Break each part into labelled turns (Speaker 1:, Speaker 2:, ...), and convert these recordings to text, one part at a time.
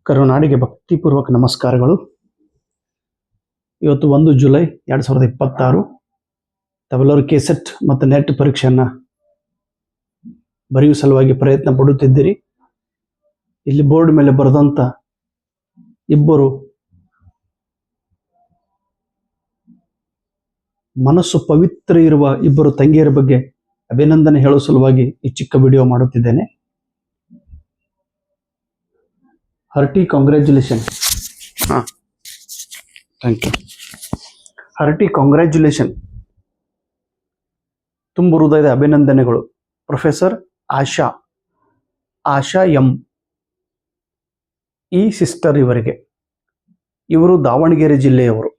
Speaker 1: ಕರುನಾಡಿಗೆ ಭಕ್ತಿಪೂರ್ವಕ ನಮಸ್ಕಾರಗಳು. ಇವತ್ತು 1 ಜುಲೈ 2026. ತಾವೆಲ್ಲರೂ ಕೆಸೆಟ್ ಮತ್ತು ನೆಟ್ ಪರೀಕ್ಷೆಯನ್ನು ಬರೆಯುವ ಸಲುವಾಗಿ ಪ್ರಯತ್ನ ಪಡುತ್ತಿದ್ದೀರಿ. ಇಲ್ಲಿ ಬೋರ್ಡ್ ಮೇಲೆ ಬರೆದಂಥ ಇಬ್ಬರು ಮನಸ್ಸು ಪವಿತ್ರ ಇರುವ ಇಬ್ಬರು ತಂಗಿಯರ ಬಗ್ಗೆ ಅಭಿನಂದನೆ ಹೇಳುವ ಸಲುವಾಗಿ ಈ ಚಿಕ್ಕ ವಿಡಿಯೋ ಮಾಡುತ್ತಿದ್ದೇನೆ. Hearty congratulation. Thank you hearty, congratulation. ತುಂಬು ಹೃದಯದ ಅಭಿನಂದನೆಗಳು. ಪ್ರೊಫೆಸರ್ ಆಶಾ ಎಂ ಈ ಸಿಸ್ಟರ್ ಇವರಿಗೆ. ಇವರು ದಾವಣಗೆರೆ ಜಿಲ್ಲೆಯವರು.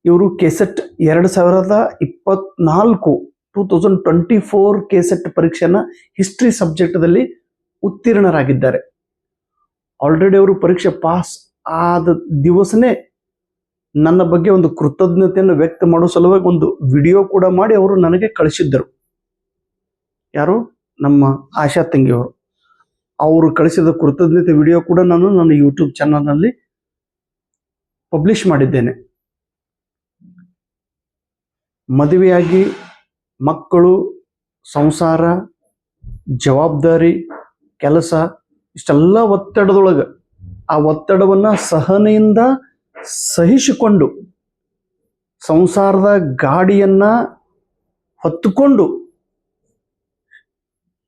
Speaker 1: ಇವರು ಕೆಸೆಟ್ 2024 ಕೆಸೆಟ್ ಪರೀಕ್ಷೆನ ಹಿಸ್ಟ್ರಿ ಸಬ್ಜೆಕ್ಟ್ದಲ್ಲಿ ಉತ್ತೀರ್ಣರಾಗಿದ್ದಾರೆ. ಆಲ್ರೆಡಿ ಅವರು ಪರೀಕ್ಷೆ ಪಾಸ್ ಆದ ದಿವಸನೇ ನನ್ನ ಬಗ್ಗೆ ಒಂದು ಕೃತಜ್ಞತೆಯನ್ನು ವ್ಯಕ್ತ ಮಾಡುವ ಸಲುವಾಗಿ ಒಂದು ವಿಡಿಯೋ ಕೂಡ ಮಾಡಿ ಅವರು ನನಗೆ ಕಳಿಸಿದ್ದರು. ಯಾರು? ನಮ್ಮ ಆಶಾ ತಂಗಿಯವರು. ಅವರು ಕಳಿಸಿದ ಕೃತಜ್ಞತೆ ವಿಡಿಯೋ ಕೂಡ ನಾನು ನನ್ನ ಯೂಟ್ಯೂಬ್ ಚಾನಲ್ನಲ್ಲಿ ಪಬ್ಲಿಷ್ ಮಾಡಿದ್ದೇನೆ. ಮದುವೆಯಾಗಿ ಮಕ್ಕಳು, ಸಂಸಾರ, ಜವಾಬ್ದಾರಿ, ಕೆಲಸ, ಇಷ್ಟೆಲ್ಲ ಒತ್ತಡದೊಳಗೆ ಆ ಒತ್ತಡವನ್ನು ಸಹನೆಯಿಂದ ಸಹಿಸಿಕೊಂಡು ಸಂಸಾರದ ಗಾಡಿಯನ್ನ ಹೊತ್ತುಕೊಂಡು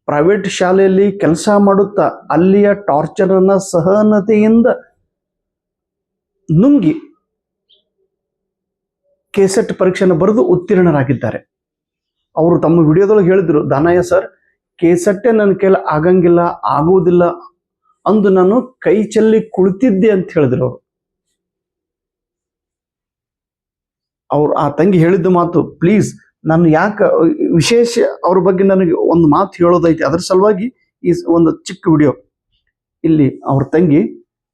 Speaker 1: ಪ್ರೈವೇಟ್ ಶಾಲೆಯಲ್ಲಿ ಕೆಲಸ ಮಾಡುತ್ತಾ ಅಲ್ಲಿಯ ಟಾರ್ಚರನ್ನು ಸಹನತೆಯಿಂದ ನುಂಗಿ ಕೆಸೆಟ್ ಪರೀಕ್ಷೆಯನ್ನು ಬರೆದು ಉತ್ತೀರ್ಣರಾಗಿದ್ದಾರೆ. ಅವರು ತಮ್ಮ ವಿಡಿಯೋದೊಳಗೆ ಹೇಳಿದ್ರು, ದಾನಯ್ಯ ಸರ್, ಕೆಸೆಟ್ಟೆ ನನ್ನ ಕೈಲಿ ಆಗಂಗಿಲ್ಲ, ಆಗುವುದಿಲ್ಲ ಅಂದು ನಾನು ಕೈ ಚೆಲ್ಲಿ ಕುಳಿತಿದ್ದೆ ಅಂತ ಹೇಳಿದ್ರು. ಅವ್ರು ಆ ತಂಗಿ ಹೇಳಿದ್ದು ಮಾತು, ಪ್ಲೀಸ್ ನಾನು ಯಾಕೆ ವಿಶೇಷ ಅವ್ರ ಬಗ್ಗೆ ನನಗೆ ಒಂದು ಮಾತು ಹೇಳೋದೈತಿ, ಅದ್ರ ಸಲುವಾಗಿ ಈ ಒಂದು ಚಿಕ್ಕ ವಿಡಿಯೋ. ಇಲ್ಲಿ ಅವ್ರ ತಂಗಿ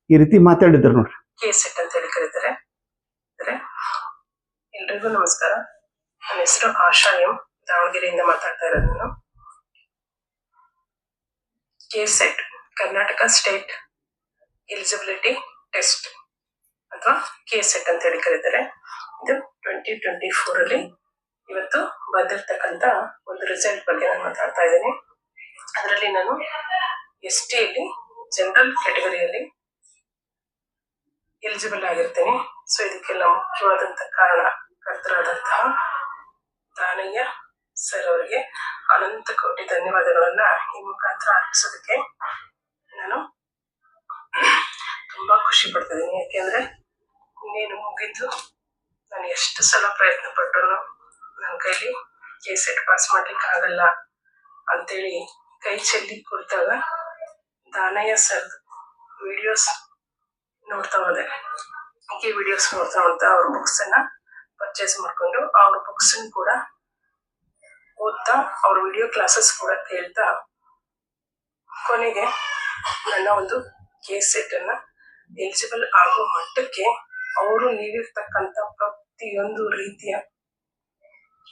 Speaker 1: ಈ ರೀತಿ ಮಾತಾಡಿದ್ರು ನೋಡ್ರಿ.
Speaker 2: ಕೆಸೆಟ್ ಅಂತ ಹೇಳಿ ಕರೀತಾರೆ. ಎಲ್ರಿಗೂ ನಮಸ್ಕಾರ. ನನ್ನ ಹೆಸರು ಆಶಾ ಎಂ, ದಾವಣಗೆರೆಯಿಂದ ಮಾತಾಡ್ತಾ ಇರೋದು ನಾನು. KSET Karnataka state eligibility test ಅಥವಾ ಕೆಸೆಟ್ ಅಂತ ಹೇಳಿ ಕರೀತಾರೆ. ಇದು 2024 ಇವತ್ತು ಬಂದಿರತಕ್ಕಂತ ಒಂದು ರಿಸಲ್ಟ್ ಬಗ್ಗೆ ನಾನು ಮಾತಾಡ್ತಾ ಇದ್ದೀನಿ. ಅದರಲ್ಲಿ ನಾನು ST ಅಲ್ಲಿ ಜನರಲ್ ಕ್ಯಾಟಗರಿಯಲ್ಲಿ ಎಲಿಜಿಬಲ್ ಆಗಿರ್ತೇನೆ. ಸೊ ಇದಕ್ಕೆಲ್ಲ ಮುಖ್ಯವಾದಂತ ಕಾರಣಕರ್ತರಾದಂತಹ ದಾನಯ್ಯ ಸರ್ ಅವರಿಗೆ ಅನಂತ ಕೋಟಿ ಧನ್ಯವಾದಗಳನ್ನ ಈ ಮುಖಾಂತರ ಅರ್ಪಿಸೋದಕ್ಕೆ ನಾನು ತುಂಬಾ ಖುಷಿ ಪಡ್ತಿದ್ದೀನಿ. ಯಾಕೆಂದ್ರೆ ಇನ್ನೇನು ಮುಗಿದ್ದು, ನಾನು ಎಷ್ಟು ಸಲ ಪ್ರಯತ್ನ ಪಟ್ಟರು ನನ್ನ ಕೈಲಿ ಕೆಸೆಟ್ ಪಾಸ್ ಮಾಡ್ಲಿಕ್ಕೆ ಆಗಲ್ಲ ಅಂತೇಳಿ ಕೈ ಚೆಲ್ಲಿ ಕುಳಿತಾಗ ದಾನಯ್ಯ ಸರ್ ವಿಡಿಯೋಸ್ ನೋಡ್ತಾ ಹೋದೆ. ಈ ವಿಡಿಯೋಸ್ ನೋಡ್ತಾ ಅವ್ರ ಬುಕ್ಸ್ ಅನ್ನ ಪರ್ಚೇಸ್ ಮಾಡ್ಕೊಂಡು ಅವ್ರ ಬುಕ್ಸ್ ಕೂಡ ಓದ್ತಾ ಅವ್ರ ವಿಡಿಯೋ ಕ್ಲಾಸಸ್ ಕೂಡ ಕೇಳ್ತಾ ಕೊನೆಗೆ ನನ್ನ ಒಂದು ಕೆಸೆಟ್ ಅನ್ನ ಎಲಿಜಿಬಲ್ ಆಗೋ ಮಟ್ಟಕ್ಕೆ ಅವರು ನೀಡಿರ್ತಕ್ಕಂಥ ಪ್ರತಿಯೊಂದು ರೀತಿಯ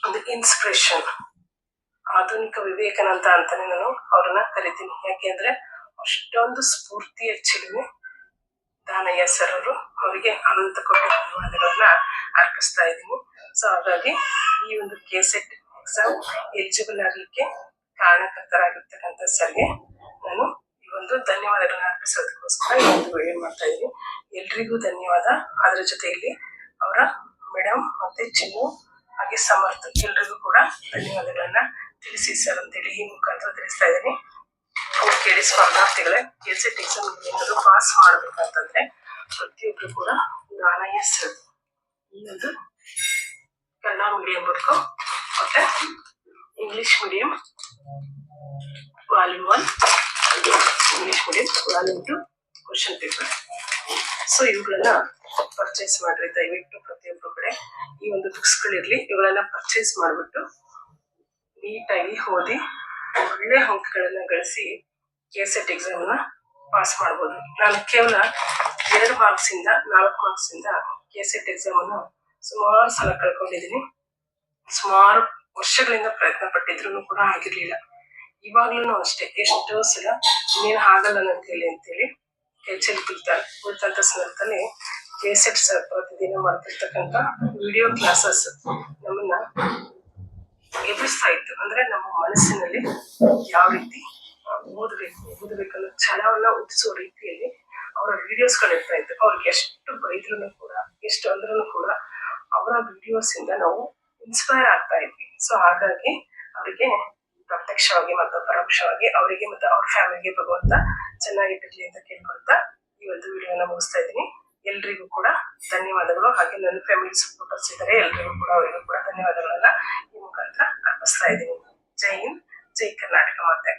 Speaker 2: ಒಂದು ಇನ್ಸ್ಪಿರೇಷನ್, ಆಧುನಿಕ ವಿವೇಕಾನಂದ ಅಂತಾನೆ ನಾನು ಅವ್ರನ್ನ ಕರಿತೀನಿ. ಯಾಕೆಂದ್ರೆ ಅಷ್ಟೊಂದು ಸ್ಫೂರ್ತಿಯ ಚಿಲುಮೆ ದಾನಯ್ಯ ಸರ್ ಅವರು. ಅವರಿಗೆ ಅನಂತ ಕೋಟಿ ಧನ್ಯವಾದಗಳನ್ನ ಅರ್ಪಿಸ್ತಾ ಇದ್ದೀನಿ. ಸೊ ಹಾಗಾಗಿ ಈ ಒಂದು ಕೆಸೆಟ್ ಎಕ್ಸಾಮ್ ಎಲಿಜಿಬಲ್ ಆಗಲಿಕ್ಕೆ ಕಾರಣಕರ್ತರಾಗಿರ್ತಕ್ಕಂಥ ಸರ್ಗೆ ನಾನು ಈ ಒಂದು ಧನ್ಯವಾದಗಳನ್ನ ಅರ್ಪಿಸೋದಕ್ಕೋಸ್ಕರ ಈ ಒಂದು ವಿಡಿಯೋ ಮಾಡ್ತಾ ಇದ್ದೀನಿ. ಎಲ್ರಿಗೂ ಧನ್ಯವಾದ. ಅದರ ಜೊತೆಯಲ್ಲಿ ಅವರ ಮೇಡಮ್ ಮತ್ತೆ ಚಿನ್ನು ಹಾಗೆ ಸಮರ್ಥ ಎಲ್ರಿಗೂ ಕೂಡ ಧನ್ಯವಾದಗಳನ್ನ ತಿಳಿಸಿ ಸರ್ ಅಂತೇಳಿ ಈ ಮುಖಾಂತರ ತಿಳಿಸ್ತಾ ಇದ್ದೀನಿ. ಕೇಳಿ ಸ್ಪರ್ಧಾರ್ಥಿಗಳೇ, ಕೆಸೆಟ್ ಎಕ್ಸಾಮ್ ಏನಾದ್ರು ಪಾಸ್ ಮಾಡ್ಬೇಕಂತಂದ್ರೆ ಪ್ರತಿಯೊಬ್ರು ಕೂಡ ದಾನಯ್ಯ ಸರ್ ಈ ಒಂದು ಕನ್ನಡ ಮೀಡಿಯಂ ಬುಕ್ ಮತ್ತೆ English medium volume 1, English medium volume 2 question paper. So ಇವುಗಳನ್ನ ಪರ್ಚೇಸ್ ಮಾಡ್ರಿ ದಯವಿಟ್ಟು. ಪ್ರತಿಯೊಬ್ಬರು ಕಡೆ ಈ ಒಂದು ಬುಕ್ಸ್ಗಳಿರ್ಲಿ. ಇವುಗಳನ್ನ ಪರ್ಚೇಸ್ ಮಾಡಿಬಿಟ್ಟು ನೀಟಾಗಿ ಓದಿ ಒಳ್ಳೆ ಅಂಕಗಳನ್ನ ಗಳಿಸಿ ಕೆಸೆಟ್ ಎಕ್ಸಾಮ್ನ ಪಾಸ್ ಮಾಡ್ಬೋದು. ನಾನು ಕೇವಲ 2 ಮಾರ್ಕ್ಸಿಂದ 4 ಮಾರ್ಕ್ಸಿಂದ ಕೆಸೆಟ್ ಎಕ್ಸಾಮ್ ಅನ್ನು ಸುಮಾರು ಸಲ ಕಳ್ಕೊಂಡಿದ್ದೀನಿ. ಸುಮಾರು ವರ್ಷಗಳಿಂದ ಪ್ರಯತ್ನ ಪಟ್ಟಿದ್ರು ಕೂಡ ಆಗಿರ್ಲಿಲ್ಲ. ಇವಾಗ್ಲೂ ಅಷ್ಟೇ ಎಷ್ಟೋ ಸಲ ಇನ್ನೇನು ಆಗಲ್ಲ ನನ್ನ ಕೈಲಿ ಅಂತೇಳಿ ಕೈ ಚೆಲ್ಲಿ ಕುಳಿತಂತ ಸಂದರ್ಭದಲ್ಲಿ ಕೇಸೆಟ್ ಸರ್ ಪ್ರತಿದಿನ ಮಾಡ್ತಿರ್ತಕ್ಕಂಥ ವಿಡಿಯೋ ಕ್ಲಾಸಸ್ ನಮ್ಮನ್ನ ಎದುರಿಸ್ತಾ ಇತ್ತು. ಅಂದ್ರೆ ನಮ್ಮ ಮನಸ್ಸಿನಲ್ಲಿ ಯಾವ ರೀತಿ ಓದಬೇಕನ್ನೋ ಛಲವನ್ನ ಉದಿಸುವ ರೀತಿಯಲ್ಲಿ ಅವರ ವಿಡಿಯೋಸ್ಗಳು ಇರ್ತಾ ಇತ್ತು. ಅವ್ರಿಗೆ ಎಷ್ಟು ಬೈದ್ರು ಕೂಡ, ಎಷ್ಟು ಅಂದ್ರೂ ಕೂಡ ಅವರ ವಿಡಿಯೋಸ್ ಇಂದ ನಾವು ಇನ್ಸ್ಪೈರ್ ಆಗ್ತಾ ಇದ್ವಿ. ಸೊ ಹಾಗಾಗಿ ಅವರಿಗೆ ಪ್ರತ್ಯಕ್ಷವಾಗಿ ಮತ್ತು ಪರೋಕ್ಷವಾಗಿ ಅವರಿಗೆ ಮತ್ತು ಅವ್ರ ಫ್ಯಾಮಿಲಿಗೆ ಭಗವಂತ ಚೆನ್ನಾಗಿಟ್ಟಿರ್ಲಿ ಅಂತ ಕೇಳ್ಕೊಳ್ತಾ ಈ ಒಂದು ವಿಡಿಯೋನ ಮುಗಿಸ್ತಾ ಇದ್ದೀನಿ. ಎಲ್ರಿಗೂ ಕೂಡ ಧನ್ಯವಾದಗಳು. ಹಾಗೆ ನನ್ನ ಫ್ಯಾಮಿಲಿ ಸಪೋರ್ಟರ್ಸ್ ಇದ್ದಾರೆ, ಎಲ್ರಿಗೂ ಕೂಡ ಅವರಿಗೂ ಕೂಡ ಧನ್ಯವಾದಗಳನ್ನ ಈ ಮುಖಾಂತರ ಅರ್ಪಿಸ್ತಾ ಇದ್ದೀನಿ. ಜೈ ಹಿಂದ್, ಜೈ ಕರ್ನಾಟಕ ಮಾತೆ.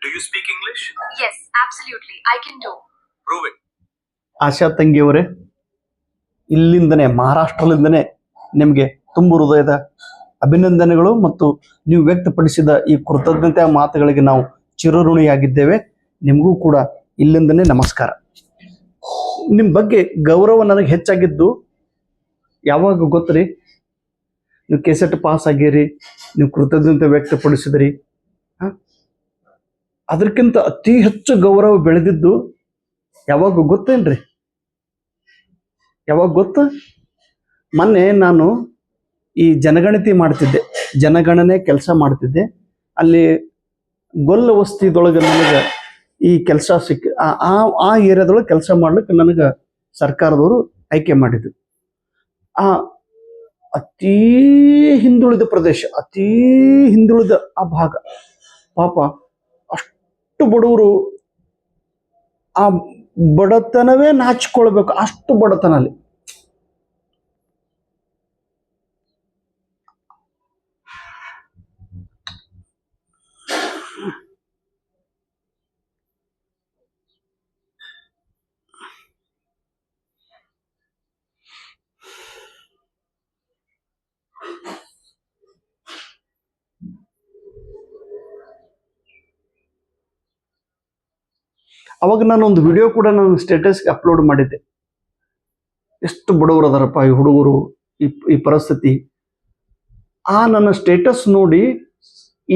Speaker 3: Do you speak English?
Speaker 4: Yes, absolutely. I can do.
Speaker 3: Prove it.
Speaker 1: ಆಶಾ ತಂಗಿಯವರೇ, ಇಲ್ಲಿಂದನೇ ಮಹಾರಾಷ್ಟ್ರಲಿಂದನೇ ನಿಮಗೆ ತುಂಬು ಹೃದಯದ ಅಭಿನಂದನೆಗಳು ಮತ್ತು ನೀವು ವ್ಯಕ್ತಪಡಿಸಿದ ಈ ಕೃತಜ್ಞತೆಯ ಮಾತುಗಳಿಗೆ ನಾವು ಚಿರಋಣಿಯಾಗಿದ್ದೇವೆ. ನಿಮಗೂ ಕೂಡ ಇಲ್ಲಿಂದನೇ ನಮಸ್ಕಾರ. ನಿಮ್ಮ ಬಗ್ಗೆ ಗೌರವ ನನಗೆ ಹೆಚ್ಚಾಗಿದ್ದು ಯಾವಾಗ ಗೊತ್ತ್ರಿ? ನೀವು ಕೆಸೆಟ್ ಪಾಸ್ ಆಗಿರಿ, ನೀವು ಕೃತಜ್ಞತೆ ವ್ಯಕ್ತಪಡಿಸಿದ್ರಿ. ಅದಕ್ಕಿಂತ ಅತಿ ಹೆಚ್ಚು ಗೌರವ ಬೆಳೆದಿದ್ದು ಯಾವಾಗ ಗೊತ್ತೇನ್ರಿ? ಯಾವಾಗ ಗೊತ್ತ? ಮೊನ್ನೆ ನಾನು ಈ ಜನಗಣತಿ ಮಾಡ್ತಿದ್ದೆ, ಜನಗಣನೆ ಕೆಲಸ ಮಾಡ್ತಿದ್ದೆ. ಅಲ್ಲಿ ಗೊಲ್ಲ ವಸ್ತಿದೊಳಗೆ ನನಗೆ ಈ ಕೆಲಸ ಆ ಏರಿಯಾದೊಳಗೆ ಕೆಲಸ ಮಾಡ್ಲಿಕ್ಕೆ ನನಗೆ ಸರ್ಕಾರದವರು ಆಯ್ಕೆ ಮಾಡಿದ್ರು. ಅತೀ ಹಿಂದುಳಿದ ಪ್ರದೇಶ, ಅತೀ ಹಿಂದುಳಿದ ಆ ಭಾಗ, ಪಾಪ ಅಷ್ಟು ಬಡವರು, ಆ ಬಡತನವೇ ನಾಚಿಕೊಳ್ಬೇಕು, ಅಷ್ಟು ಬಡತನ ಅಲ್ಲಿ. ಅವಾಗ ನಾನು ಒಂದು ವಿಡಿಯೋ ಕೂಡ ನಾನು ಸ್ಟೇಟಸ್ಗೆ ಅಪ್ಲೋಡ್ ಮಾಡಿದ್ದೆ. ಎಷ್ಟು ಬಡವರು ಅದಾರಪ್ಪ ಈ ಹುಡುಗರು, ಈ ಪರಿಸ್ಥಿತಿ. ಆ ನನ್ನ ಸ್ಟೇಟಸ್ ನೋಡಿ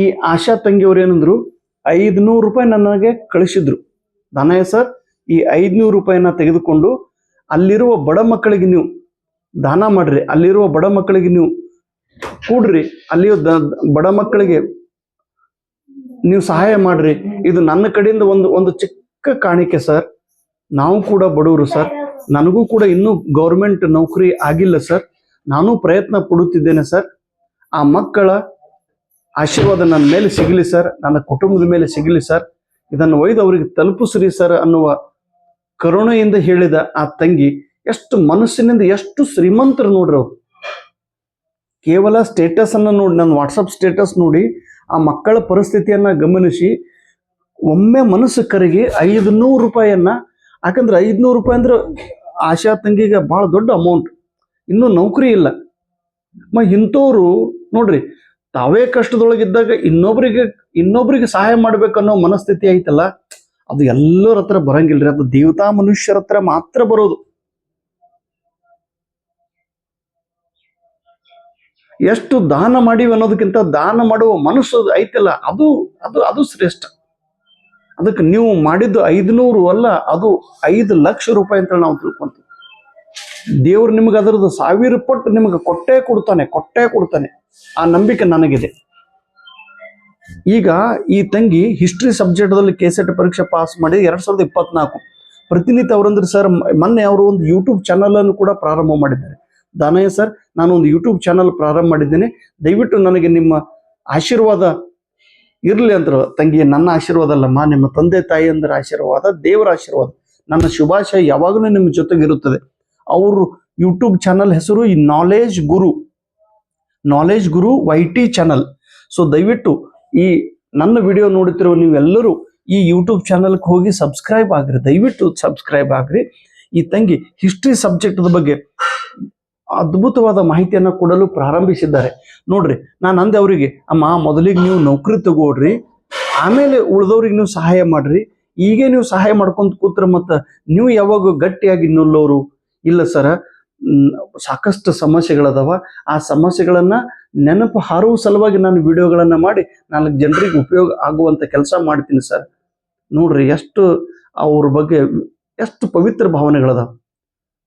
Speaker 1: ಈ ಆಶಾ ತಂಗಿಯವರು ಏನಂದ್ರು, 500 ರೂಪಾಯಿ ನನಗೆ ಕಳಿಸಿದ್ರು. ದಾನಯ್ಯ ಸರ್, ಈ 500 ರೂಪಾಯಿನ ತೆಗೆದುಕೊಂಡು ಅಲ್ಲಿರುವ ಬಡ ಮಕ್ಕಳಿಗೆ ನೀವು ದಾನ ಮಾಡ್ರಿ, ಅಲ್ಲಿರುವ ಬಡ ಮಕ್ಕಳಿಗೆ ನೀವು ಕೂಡ್ರಿ, ಅಲ್ಲಿಯೂ ಬಡ ಮಕ್ಕಳಿಗೆ ನೀವು ಸಹಾಯ ಮಾಡ್ರಿ. ಇದು ನನ್ನ ಕಡೆಯಿಂದ ಒಂದು ಚಿಕ್ಕ ಕಾಣಿಕೆ ಸರ್. ನಾವು ಕೂಡ ಬಡವರು ಸರ್, ನನಗೂ ಕೂಡ ಇನ್ನೂ ಗೌರ್ಮೆಂಟ್ ನೌಕರಿ ಆಗಿಲ್ಲ ಸರ್, ನಾನು ಪ್ರಯತ್ನ ಪಡುತ್ತಿದ್ದೇನೆ ಸರ್. ಆ ಮಕ್ಕಳ ಆಶೀರ್ವಾದ ನನ್ನ ಮೇಲೆ ಸಿಗಲಿ ಸರ್, ನನ್ನ ಕುಟುಂಬದ ಮೇಲೆ ಸಿಗಲಿ ಸರ್, ಇದನ್ನು ಒಯ್ದು ಅವರಿಗೆ ತಲುಪಿಸ್ರಿ ಸರ್ ಅನ್ನುವ ಕರುಣೆಯಿಂದ ಹೇಳಿದ ಆ ತಂಗಿ ಎಷ್ಟು ಮನಸ್ಸಿನಿಂದ, ಎಷ್ಟು ಶ್ರೀಮಂತರು ನೋಡ್ರಿ ಅವ್ರು. ಕೇವಲ ಸ್ಟೇಟಸ್ ಅನ್ನ ನೋಡಿ, ನನ್ನ ವಾಟ್ಸಪ್ ಸ್ಟೇಟಸ್ ನೋಡಿ ಆ ಮಕ್ಕಳ ಪರಿಸ್ಥಿತಿಯನ್ನ ಗಮನಿಸಿ ಒಮ್ಮೆ ಮನಸ್ಸು ಕರಗಿ 500 ರೂಪಾಯಿಯನ್ನ, ಯಾಕಂದ್ರೆ 500 ರೂಪಾಯಿ ಅಂದ್ರೆ ಆಶಾ ತಂಗಿಗೆ ಬಹಳ ದೊಡ್ಡ ಅಮೌಂಟ್, ಇನ್ನೂ ನೌಕರಿ ಇಲ್ಲ. ಇಂಥವ್ರು ನೋಡ್ರಿ, ತಾವೇ ಕಷ್ಟದೊಳಗಿದ್ದಾಗ ಇನ್ನೊಬ್ರಿಗೆ ಸಹಾಯ ಮಾಡ್ಬೇಕನ್ನೋ ಮನಸ್ಥಿತಿ ಐತಲ್ಲ, ಅದು ಎಲ್ಲರ ಹತ್ರ ಬರಂಗಿಲ್ರಿ, ಅದು ದೇವತಾ ಮನುಷ್ಯರ ಹತ್ರ ಮಾತ್ರ ಬರೋದು. ಎಷ್ಟು ದಾನ ಮಾಡಿವಿ ಅನ್ನೋದಕ್ಕಿಂತ ದಾನ ಮಾಡುವ ಮನಸ್ಸು ಐತಲ್ಲ, ಅದು ಶ್ರೇಷ್ಠ. ಅದಕ್ಕೆ ನೀವು ಮಾಡಿದ್ದು 500 ಅಲ್ಲ, ಅದು 5 ಲಕ್ಷ ರೂಪಾಯಿ ಅಂತ ನಾವು ತಿಳ್ಕೊಂತೀವಿ. ದೇವ್ರು ನಿಮ್ಗೆ ಅದರದ್ದು 1000 ಪಟ್ಟು ನಿಮ್ಗೆ ಕೊಟ್ಟೇ ಕೊಡ್ತಾನೆ. ಆ ನಂಬಿಕೆ ನನಗಿದೆ. ಈಗ ಈ ತಂಗಿ ಹಿಸ್ಟ್ರಿ ಸಬ್ಜೆಕ್ಟ್ದಲ್ಲಿ ಕೆಸೆಟ್ ಪರೀಕ್ಷೆ ಪಾಸ್ ಮಾಡಿ 2024. ಪ್ರತಿನಿತ್ಯ ಅವರಂದ್ರೆ ಸರ್, ಮೊನ್ನೆ ಅವರು ಒಂದು ಯೂಟ್ಯೂಬ್ ಚಾನಲ್ ಅನ್ನು ಕೂಡ ಪ್ರಾರಂಭ ಮಾಡಿದ್ದಾರೆ. ದಾನಯ್ಯ ಸರ್, ನಾನು ಒಂದು ಯೂಟ್ಯೂಬ್ ಚಾನಲ್ ಪ್ರಾರಂಭ ಮಾಡಿದ್ದೇನೆ, ದಯವಿಟ್ಟು ನನಗೆ ನಿಮ್ಮ ಆಶೀರ್ವಾದ ಇರಲಿ ಅಂದ್ರು. ತಂಗಿ, ನನ್ನ ಆಶೀರ್ವಾದ ಅಲ್ಲಮ್ಮ, ನಿಮ್ಮ ತಂದೆ ತಾಯಿಯಂದ್ರ ಆಶೀರ್ವಾದ, ದೇವರ ಆಶೀರ್ವಾದ, ನನ್ನ ಶುಭಾಶಯ ಯಾವಾಗಲೂ ನಿಮ್ಮ ಜೊತೆಗೆ ಇರುತ್ತದೆ. ಅವರು ಯೂಟ್ಯೂಬ್ ಚಾನಲ್ ಹೆಸರು ಈ ನಾಲೆಜ್ ಗುರು YT ಚಾನಲ್. ಸೊ ದಯವಿಟ್ಟು ಈ ನನ್ನ ವಿಡಿಯೋ ನೋಡುತ್ತಿರುವ ನೀವೆಲ್ಲರೂ ಈ ಯೂಟ್ಯೂಬ್ ಚಾನಲ್ಗೆ ಹೋಗಿ ಸಬ್ಸ್ಕ್ರೈಬ್ ಆಗ್ರಿ, ದಯವಿಟ್ಟು ಸಬ್ಸ್ಕ್ರೈಬ್ ಆಗ್ರಿ. ಈ ತಂಗಿ ಹಿಸ್ಟ್ರಿ ಸಬ್ಜೆಕ್ಟ್ ಬಗ್ಗೆ ಅದ್ಭುತವಾದ ಮಾಹಿತಿಯನ್ನು ಕೊಡಲು ಪ್ರಾರಂಭಿಸಿದ್ದಾರೆ. ನೋಡ್ರಿ, ನಾನು ಅಂದೆ ಅವರಿಗೆ, ಅಮ್ಮ ಮೊದಲಿಗೆ ನೀವು ನೌಕರಿ ತಗೋಡ್ರಿ, ಆಮೇಲೆ ಉಳಿದವ್ರಿಗೆ ನೀವು ಸಹಾಯ ಮಾಡ್ರಿ. ಈಗ ನೀವು ಸಹಾಯ ಮಾಡ್ಕೊಂತ ಕೂತ್ರೆ ಮತ್ತೆ ನೀವು ಯಾವಾಗ ಗಟ್ಟಿಯಾಗಿ ನಿಲ್ಲೋರು ಇಲ್ಲ ಸರ. ಸಾಕಷ್ಟು ಸಮಸ್ಯೆಗಳದಾವ, ಆ ಸಮಸ್ಯೆಗಳನ್ನ ನೆನಪು ಹಾರುವ ಸಲುವಾಗಿ ನಾನು ವಿಡಿಯೋಗಳನ್ನ ಮಾಡಿ 4 ಜನರಿಗೆ ಉಪಯೋಗ ಆಗುವಂತ ಕೆಲಸ ಮಾಡ್ತೀನಿ ಸರ್. ನೋಡ್ರಿ ಎಷ್ಟು ಅವ್ರ ಬಗ್ಗೆ ಎಷ್ಟು ಪವಿತ್ರ ಭಾವನೆಗಳದ.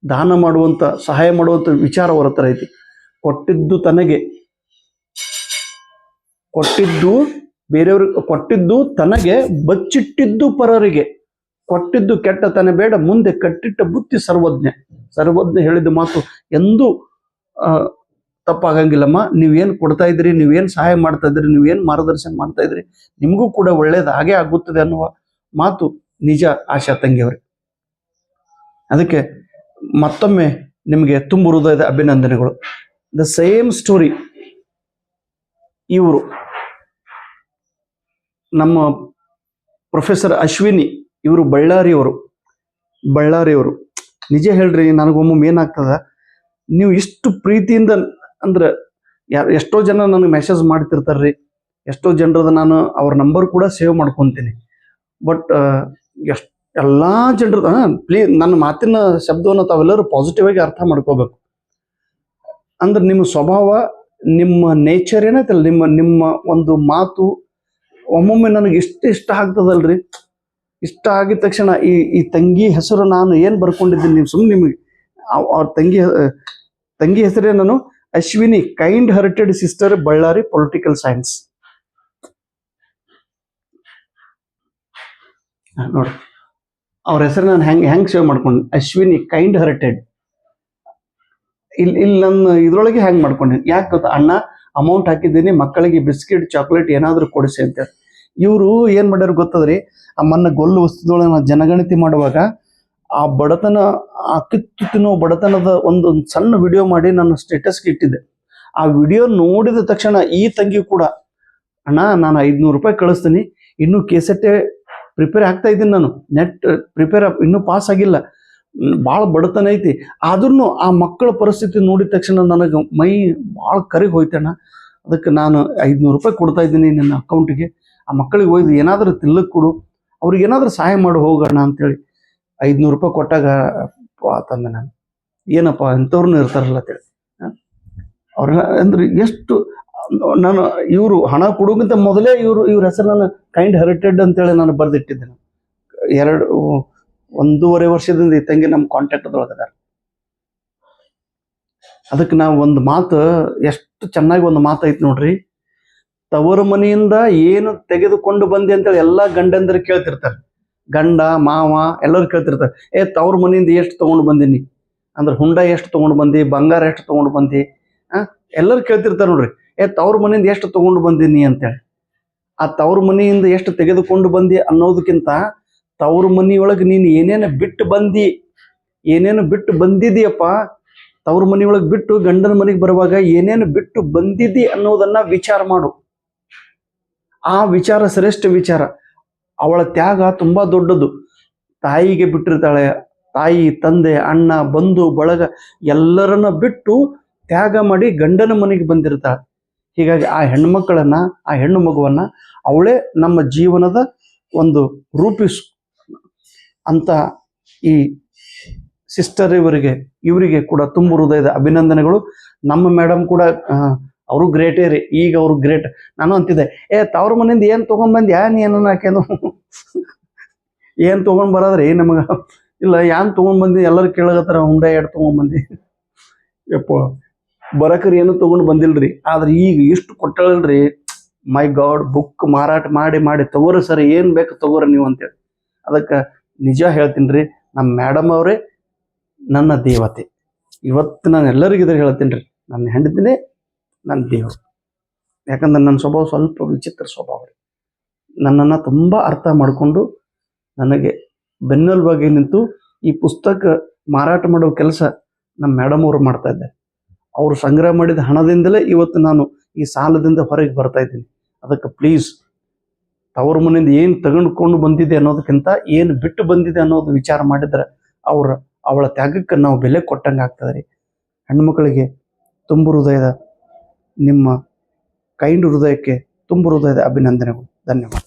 Speaker 1: ದಾನ ಮಾಡುವಂಥ, ಸಹಾಯ ಮಾಡುವಂಥ ವಿಚಾರ ಅವರ ಹತ್ರ ಐತಿ. ಕೊಟ್ಟಿದ್ದು ತನಗೆ, ಕೊಟ್ಟಿದ್ದು ಬೇರೆಯವ್ರಿಗೆ, ಕೊಟ್ಟಿದ್ದು ತನಗೆ, ಬಚ್ಚಿಟ್ಟಿದ್ದು ಪರರಿಗೆ. ಕೊಟ್ಟಿದ್ದು ಕೆಟ್ಟತನ ಬೇಡ, ಮುಂದೆ ಕಟ್ಟಿಟ್ಟ ಬುತ್ತಿ ಸರ್ವಜ್ಞ. ಸರ್ವಜ್ಞ ಹೇಳಿದ ಮಾತು ಎಂದೂ ತಪ್ಪಾಗಂಗಿಲ್ಲಮ್ಮ. ನೀವೇನು ಕೊಡ್ತಾ ಇದ್ರಿ, ನೀವೇನು ಸಹಾಯ ಮಾಡ್ತಾ ಇದ್ರಿ, ನೀವೇನು ಮಾರ್ಗದರ್ಶನ ಮಾಡ್ತಾ ಇದ್ರಿ, ನಿಮಗೂ ಕೂಡ ಒಳ್ಳೇದು ಹಾಗೆ ಆಗುತ್ತದೆ ಅನ್ನುವ ಮಾತು ನಿಜ ಆಶಾ ತಂಗಿಯವ್ರೆ. ಅದಕ್ಕೆ ಮತ್ತೊಮ್ಮೆ ನಿಮಗೆ ತುಂಬ ಹೃದಯದ ಅಭಿನಂದನೆಗಳು. The same story. ಇವರು ನಮ್ಮ ಪ್ರೊಫೆಸರ್ ಅಶ್ವಿನಿ, ಇವರು ಬಳ್ಳಾರಿಯವರು. ನಿಜ ಹೇಳ್ರಿ, ನನಗೊಮ್ಮೆ ಏನಾಗ್ತದ, ನೀವು ಇಷ್ಟು ಪ್ರೀತಿಯಿಂದ ಅಂದ್ರೆ ಎಷ್ಟೋ ಜನ ನನಗೆ ಮೆಸೇಜ್ ಮಾಡ್ತಿರ್ತಾರ್ರಿ, ಎಷ್ಟೋ ಜನರದ ನಾನು ಅವ್ರ ನಂಬರ್ ಕೂಡ ಸೇವ್ ಮಾಡ್ಕೊತೀನಿ. ಬಟ್ ಎಲ್ಲ ಜನರದ ಪ್ಲೀಸ್ ನನ್ನ ಮಾತಿನ ಶಬ್ದವನ್ನು ತಾವೆಲ್ಲರೂ ಪಾಸಿಟಿವ್ ಆಗಿ ಅರ್ಥ ಮಾಡ್ಕೋಬೇಕು. ಅಂದ್ರೆ ನಿಮ್ಮ ಸ್ವಭಾವ, ನಿಮ್ಮ ನೇಚರ್ ಏನೈತಲ್ಲ, ನಿಮ್ಮ ಒಂದು ಮಾತು ಒಮ್ಮೊಮ್ಮೆ ನನಗೆ ಇಷ್ಟ ಆಗ್ತದಲ್ರಿ. ಇಷ್ಟ ಆಗಿದ ತಕ್ಷಣ ಈ ತಂಗಿ ಹೆಸರು ನಾನು ಏನು ಬರ್ಕೊಂಡಿದ್ದೀನಿ, ನೀವು ಸುಮ್ಮನೆ ನಿಮಗೆ ಅವ್ರ ತಂಗಿ ಹೆಸರೇ ನಾನು Ashwini, kind hearted sister, Ballari, political science. ನೋಡ್ರಿ ಅವ್ರ ಹೆಸರು ನಾನು ಹೆಂಗೆ ಸೇವ್ ಮಾಡ್ಕೊಂಡು, ಅಶ್ವಿನಿ ಕೈಂಡ್ ಹಾರ್ಟೆಡ್. ಇಲ್ಲಿ ನನ್ನ ಇದ್ರೊಳಗೆ ಹೆಂಗೆ ಮಾಡ್ಕೊಂಡೀನಿ, ಯಾಕೆ ಗೊತ್ತಾ, ಅಣ್ಣ ಅಮೌಂಟ್ ಹಾಕಿದ್ದೀನಿ, ಮಕ್ಕಳಿಗೆ ಬಿಸ್ಕಿಟ್ ಚಾಕ್ಲೇಟ್ ಏನಾದರೂ ಕೊಡಿಸಿ ಅಂತೇಳಿ. ಇವರು ಏನು ಮಾಡ್ಯಾರ ಗೊತ್ತದ್ರಿ, ಆ ಮೊನ್ನೆ ಗೊಲ್ಲು ವಸ್ತುದೊಳಗೆ ನಾನು ಜನಗಣತಿ ಮಾಡುವಾಗ ಆ ಬಡತನ, ಆ ಕಿತ್ತು ತಿನ್ನೋ ಬಡತನದ ಒಂದು ಸಣ್ಣ ವಿಡಿಯೋ ಮಾಡಿ ನನ್ನ ಸ್ಟೇಟಸ್ಗೆ ಇಟ್ಟಿದ್ದೆ. ಆ ವಿಡಿಯೋ ನೋಡಿದ ತಕ್ಷಣ ಈ ತಂಗಿ ಕೂಡ, ಅಣ್ಣ ನಾನು 500 ರೂಪಾಯಿ ಕಳಿಸ್ತೀನಿ, ಇನ್ನೂ ಕೇಸೆಟ್ಟೆ ಪ್ರಿಪೇರ್ ಆಗ್ತಾ ಇದ್ದೀನಿ, ನಾನು ನೆಟ್ ಪ್ರಿಪೇರ್ ಇನ್ನೂ ಪಾಸ್ ಆಗಿಲ್ಲ, ಭಾಳ ಬಡತನ ಐತಿ. ಆದ್ರೂ ಆ ಮಕ್ಕಳ ಪರಿಸ್ಥಿತಿ ನೋಡಿದ ತಕ್ಷಣ ನನಗೆ ಮೈ ಭಾಳ ಕರಿಗೆ ಹೋಯ್ತಣ್ಣ. ಅದಕ್ಕೆ ನಾನು 500 ರೂಪಾಯಿ ಕೊಡ್ತಾ ಇದ್ದೀನಿ ನನ್ನ ಅಕೌಂಟಿಗೆ, ಆ ಮಕ್ಕಳಿಗೆ ಒಯ್ದು ಏನಾದರೂ ತಿನ್ಲಕ್ಕೆ ಕೊಡು, ಅವ್ರಿಗೆ ಏನಾದರೂ ಸಹಾಯ ಮಾಡಿ ಹೋಗೋಣ ಅಂತೇಳಿ 500 ರೂಪಾಯಿ ಕೊಟ್ಟಾಗ ತಂದೆ ನಾನು, ಏನಪ್ಪ ಇಂಥವ್ರನ್ನ ಇರ್ತಾರಲ್ಲ ಅಂತೇಳಿ. ಅವ್ರ ಅಂದ್ರೆ ಎಷ್ಟು ನಾನು ಇವರು ಹಣ ಕೊಡೋಕ್ಕಿಂತ ಮೊದಲೇ ಇವ್ರ ಹೆಸರು ನಾನು ಕೈಂಡ್ ಹಾರ್ಟೆಡ್ ಅಂತೇಳಿ ನಾನು ಬರೆದಿಟ್ಟಿದ್ದೆ. 1.5 ವರ್ಷದಿಂದ ಈ ತಂಗಿ ನಮ್ಮ ಕಾಂಟ್ಯಾಕ್ಟ್ದೊಳಗದಾರ. ಅದಕ್ಕೆ ನಾವು ಒಂದು ಮಾತು, ಎಷ್ಟು ಚೆನ್ನಾಗಿ ಒಂದು ಮಾತು ಐತಿ ನೋಡ್ರಿ, ತವರು ಮನೆಯಿಂದ ಏನು ತೆಗೆದುಕೊಂಡು ಬಂದಿ ಅಂತೇಳಿ ಎಲ್ಲ ಗಂಡಂದ್ರೆ ಕೇಳ್ತಿರ್ತಾರೆ, ಗಂಡ ಮಾವ ಎಲ್ಲರೂ ಕೇಳ್ತಿರ್ತಾರೆ, ತವ್ರ ಮನೆಯಿಂದ ಎಷ್ಟು ತೊಗೊಂಡು ಬಂದೀನಿ ಅಂದ್ರೆ, ಹುಂಡ ಎಷ್ಟು ತೊಗೊಂಡು ಬಂದಿ, ಬಂಗಾರ ಎಷ್ಟು ತೊಗೊಂಡು ಬಂದಿ, ಎಲ್ಲರೂ ಕೇಳ್ತಿರ್ತಾರೆ ನೋಡ್ರಿ, ತವ್ರ ಮನೆಯಿಂದ ಎಷ್ಟು ತೊಗೊಂಡು ಬಂದೀನಿ ಅಂತೇಳಿ. ಆ ತವ್ರ ಮನೆಯಿಂದ ಎಷ್ಟು ತೆಗೆದುಕೊಂಡು ಬಂದಿ ಅನ್ನೋದಕ್ಕಿಂತ, ತವ್ರ ಮನೆಯೊಳಗೆ ನೀನು ಏನೇನು ಬಿಟ್ಟು ಬಂದಿದೀಯಪ್ಪ, ತವ್ರ ಮನೆಯೊಳಗೆ ಬಿಟ್ಟು ಗಂಡನ ಮನೆಗೆ ಬರುವಾಗ ಏನೇನು ಬಿಟ್ಟು ಬಂದಿದ್ದಿ ಅನ್ನೋದನ್ನ ವಿಚಾರ ಮಾಡು. ಆ ವಿಚಾರ ಶ್ರೇಷ್ಠ ವಿಚಾರ. ಅವಳ ತ್ಯಾಗ ತುಂಬಾ ದೊಡ್ಡದು. ತಾಯಿಗೆ ಬಿಟ್ಟಿರ್ತಾಳೆ, ತಾಯಿ ತಂದೆ ಅಣ್ಣ ಬಂಧು ಬಳಗ ಎಲ್ಲರನ್ನ ಬಿಟ್ಟು ತ್ಯಾಗ ಮಾಡಿ ಗಂಡನ ಮನೆಗೆ ಬಂದಿರ್ತಾಳೆ. ಹೀಗಾಗಿ ಆ ಹೆಣ್ಣುಮಕ್ಕಳನ್ನ, ಆ ಹೆಣ್ಣು ಮಗುವನ್ನ ಅವಳೇ ನಮ್ಮ ಜೀವನದ ಒಂದು ಅಂತ ಈ ಸಿಸ್ಟರ್ ಇವರಿಗೆ ಕೂಡ ತುಂಬ ಹೃದಯದ ಅಭಿನಂದನೆಗಳು. ನಮ್ಮ ಮೇಡಮ್ ಕೂಡ ಅವರು ಗ್ರೇಟೇ ರೀ, ಈಗ ಅವರು ಗ್ರೇಟ್. ನಾನು ಅಂತಿದ್ದೆ, ತವ್ರ ಮನೆಯಿಂದ ಏನು ತೊಗೊಂಡ್ಬಂದು ನೀನು ಹಾಕೇನು ಏನು ತೊಗೊಂಡು ಬರೋದ್ರಿ ನಮಗೆ, ಇಲ್ಲ ಯಾನ್ ತೊಗೊಂಡ್ಬಂದು ಎಲ್ಲರೂ ಕೇಳಗತ್ತಾರ, ಹುಂಡ ಎರಡು ತೊಗೊಂಡ್ಬಂದು, ಯಪ್ಪ ಬರಕರಿ ಏನು ತೊಗೊಂಡು ಬಂದಿಲ್ರಿ. ಆದ್ರೆ ಈಗ ಇಷ್ಟು ಕೊಟ್ಟಳಲ್ರಿ, ಮೈ ಗಾಡ್, ಬುಕ್ ಮಾರಾಟ ಮಾಡಿ ತಗೋರಿ ಸರ್, ಏನು ಬೇಕು ತಗೋರಿ ನೀವು ಅಂತೇಳಿ. ಅದಕ್ಕೆ ನಿಜ ಹೇಳ್ತೀನಿ ರೀ, ನಮ್ಮ ಮೇಡಮ್ ಅವರೇ ನನ್ನ ದೇವತೆ. ಇವತ್ತು ನಾನು ಎಲ್ಲರಿಗೂ ಇದ್ರೆ ಹೇಳ್ತೀನಿ ರೀ, ನನ್ನ ಹೆಂಡತಿನೇ ನನ್ನ ದೇವರು. ಯಾಕಂದ್ರೆ ನನ್ನ ಸ್ವಭಾವ ಸ್ವಲ್ಪ ವಿಚಿತ್ರ ಸ್ವಭಾವ ರೀ. ನನ್ನನ್ನು ತುಂಬ ಅರ್ಥ ಮಾಡಿಕೊಂಡು ನನಗೆ ಬೆನ್ನೆಲುಬಾಗಿ ನಿಂತು ಈ ಪುಸ್ತಕ ಮಾರಾಟ ಮಾಡೋ ಕೆಲಸ ನಮ್ಮ ಮೇಡಮ್ ಅವರು ಮಾಡ್ತಾ ಇದ್ದಾರೆ. ಅವರು ಸಂಗ್ರಹ ಮಾಡಿದ ಹಣದಿಂದಲೇ ಇವತ್ತು ನಾನು ಈ ಸಾಲದಿಂದ ಹೊರಗೆ ಬರ್ತಾ ಇದ್ದೀನಿ. ಅದಕ್ಕೆ ಪ್ಲೀಸ್, ತವ್ರ ಮನೆಯಿಂದ ಏನು ತೆಗೆದುಕೊಂಡು ಬಂದಿದೆ ಅನ್ನೋದಕ್ಕಿಂತ ಏನು ಬಿಟ್ಟು ಬಂದಿದೆ ಅನ್ನೋದು ವಿಚಾರ ಮಾಡಿದ್ರೆ ಅವಳ ತ್ಯಾಗಕ್ಕೆ ನಾವು ಬೆಲೆ ಕೊಟ್ಟಂಗೆ ಆಗ್ತದೆ ರೀ. ಹೆಣ್ಮಕ್ಳಿಗೆ ತುಂಬ ಹೃದಯದ, ನಿಮ್ಮ ಕೈಂಡ್ ಹೃದಯಕ್ಕೆ ತುಂಬ ಹೃದಯದ ಅಭಿನಂದನೆಗಳು. ಧನ್ಯವಾದ.